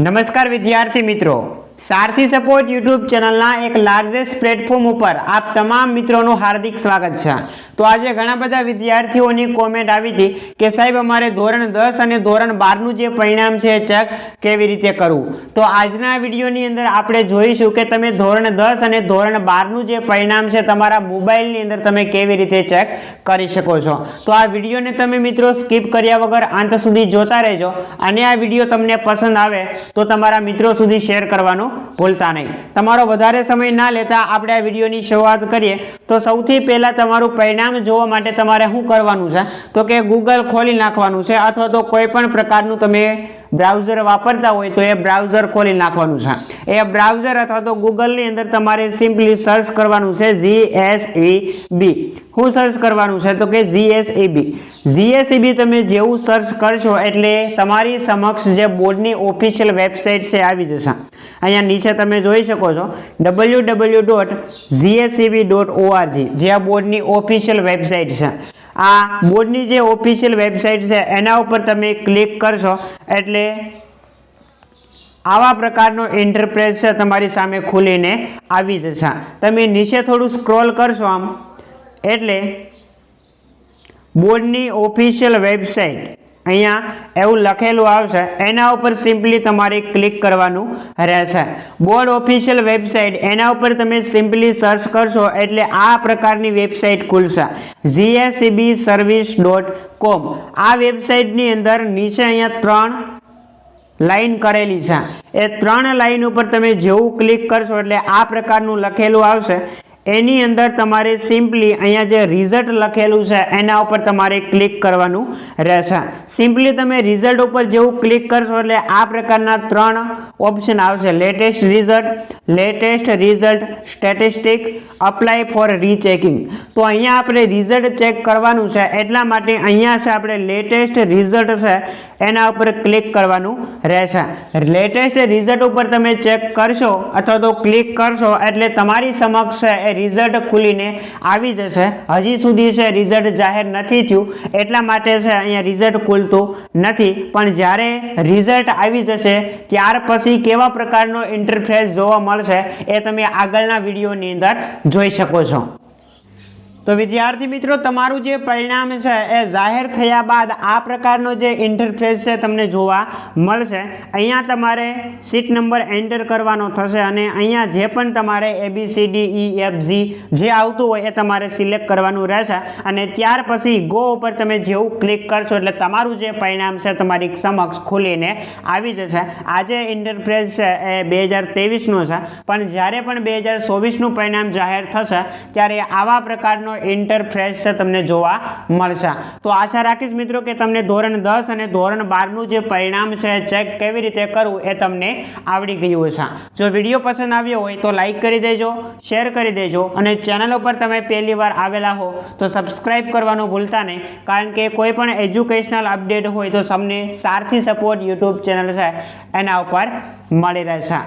નમસ્કાર વિદ્યાર્થી મિત્રો, સારથી સપોર્ટ યુટ્યુબ ચેનલના એક લાર્જેસ્ટ પ્લેટફોર્મ ઉપર આપ તમામ મિત્રોનું હાર્દિક સ્વાગત છે। તો આજે ઘણા બધા વિદ્યાર્થીઓની કોમેન્ટ આવી હતી કે સાહેબ અમારે ધોરણ 10 અને ધોરણ 12નું જે પરિણામ છે ચેક કેવી રીતે કરવું। તો આજના વિડીયોની અંદર આપણે જોઈશું કે તમે ધોરણ 10 અને ધોરણ 12નું જે પરિણામ છે તમારા મોબાઈલની અંદર તમે કેવી રીતે ચેક કરી શકો છો। તો આ વિડીયોને તમે મિત્રો સ્કીપ કર્યા વગર અંત સુધી જોતા રહેજો અને આ વિડીયો તમને પસંદ આવે તો તમારા મિત્રો સુધી શેર કરવાનું ભૂલતા નહીં। તમારો વધારે સમય ના લેતા આપણે આ વિડીયોની શરૂઆત કરીએ। તો સૌથી પહેલા તમારું પરિણામ જોવા માટે તમારે શું કરવાનું છે તો કે ગૂગલ ખોલી નાખવાનું છે અથવા તો કોઈ પણ પ્રકારનું તમે બ્રાઉઝર વાપરતા હોય તો એ બ્રાઉઝર ખોલી નાખવાનું છે। એ બ્રાઉઝર અથવા તો ગૂગલની અંદર તમારે સિમ્પલી સર્ચ કરવાનું છે GSEB। શું સર્ચ કરવાનું છે તો કે GSEB તમે જેવું સર્ચ કરશો એટલે તમારી સમક્ષ જે બોર્ડની ઓફિશિયલ વેબસાઇટ છે આવી જશે। અહીંયા નીચે તમે જોઈ શકો છો www.gseb.org જે આ બોર્ડની ઓફિશિયલ વેબસાઇટ છે। આ બોર્ડની જે ઓફિશિયલ વેબસાઇટ છે એના ઉપર તમે ક્લિક કરશો એટલે આવા પ્રકારનો ઇન્ટરફેસ છે તમારી સામે ખુલીને આવી જશે। તમે નીચે થોડું સ્ક્રોલ કરશો આમ એટલે બોર્ડની ઓફિશિયલ વેબસાઇટ અહીંયા એવું લખેલું આવશે, એના ઉપર સિમ્પલી તમારે ક્લિક કરવાનું રહેશે। બોર્ડ ઓફિશિયલ વેબસાઇટ એના ઉપર તમે સિમ્પલી સર્ચ કરશો એટલે આ પ્રકારની વેબસાઇટ ખુલશે gsebservice.com। આ વેબસાઇટની અંદર નીચે અહીંયા 3 લાઈન કરેલી છે। એ 3 લાઈન ઉપર તમે જેવું ક્લિક કરશો એટલે આ પ્રકારનું લખેલું આવશે। એની અંદર તમારે સિમ્પલી અહીંયા જે રિઝલ્ટ લખેલું છે એના ઉપર તમારે ક્લિક કરવાનું રહેશે। સિમ્પલી તમે રિઝલ્ટ ઉપર જેવું ક્લિક કરશો એટલે આ પ્રકારના 3 ઓપ્શન આવશે, latest result, statistic, apply for rechecking. તો અહીંયા આપણે રિઝલ્ટ ચેક કરવાનું છે એટલા માટે અહીંયા છે આપણે લેટેસ્ટ રિઝલ્ટ છે એના ઉપર ક્લિક કરવાનું રહેશે। લેટેસ્ટ રિઝલ્ટ ઉપર તમે ચેક કરશો અથવા તો ક્લિક કરશો એટલે તમારી સમક્ષ રિઝલ્ટ ખુલીને આવી જશે। હજી સુધી છે રિઝલ્ટ જાહેર નથી થયું એટલા માટે છે અહીંયા રિઝલ્ટ ખુલતું નથી, પણ જ્યારે રિઝલ્ટ આવી જશે ત્યાર પછી કેવા પ્રકારનો ઇન્ટરફેસ જોવા મળશે એ તમે આગળના વિડીયોની અંદર જોઈ શકો છો। તો વિદ્યાર્થી મિત્રો, તમારું જે પરિણામ છે એ જાહેર થયા બાદ આ પ્રકારનો જે ઇન્ટરફેસ છે તમને જોવા મળશે। અહીંયા તમારે સીટ નંબર એન્ટર કરવાનો થશે અને અહીંયા જે પણ તમારે ABCDEFG જે આવતું હોય એ તમારે સિલેક્ટ કરવાનું રહેશે અને ત્યાર પછી ગો ઉપર તમે જેવું ક્લિક કરશો એટલે તમારું જે પરિણામ છે તમારી સમક્ષ ખુલીને આવી જશે। આ જે ઇન્ટરફેસ છે એ 2023નું છે, પણ જ્યારે પણ 2024નું પરિણામ જાહેર થશે ત્યારે આવા પ્રકારનો ઇન્ટરફેસ છે તમને જોવા મળશે। તો આશા રાખીશ મિત્રો કે તમને ધોરણ 10 અને ધોરણ 12નું જે પરિણામ છે ચેક કેવી રીતે કરવું એ તમને આવડી ગયું હશે। જો વિડીયો પસંદ આવ્યો હોય તો લાઈક કરી દેજો, શેર કરી દેજો અને ચેનલ ઉપર તમે પહેલી વાર આવેલા હો તો સબસ્ક્રાઇબ કરવાનું ભૂલતા નહીં, કારણ કે કોઈ પણ એજ્યુકેશનલ અપડેટ હોય તો તમને સારથી સપોર્ટ યુટ્યુબ ચેનલ છે એના ઉપર મળી રહેશે।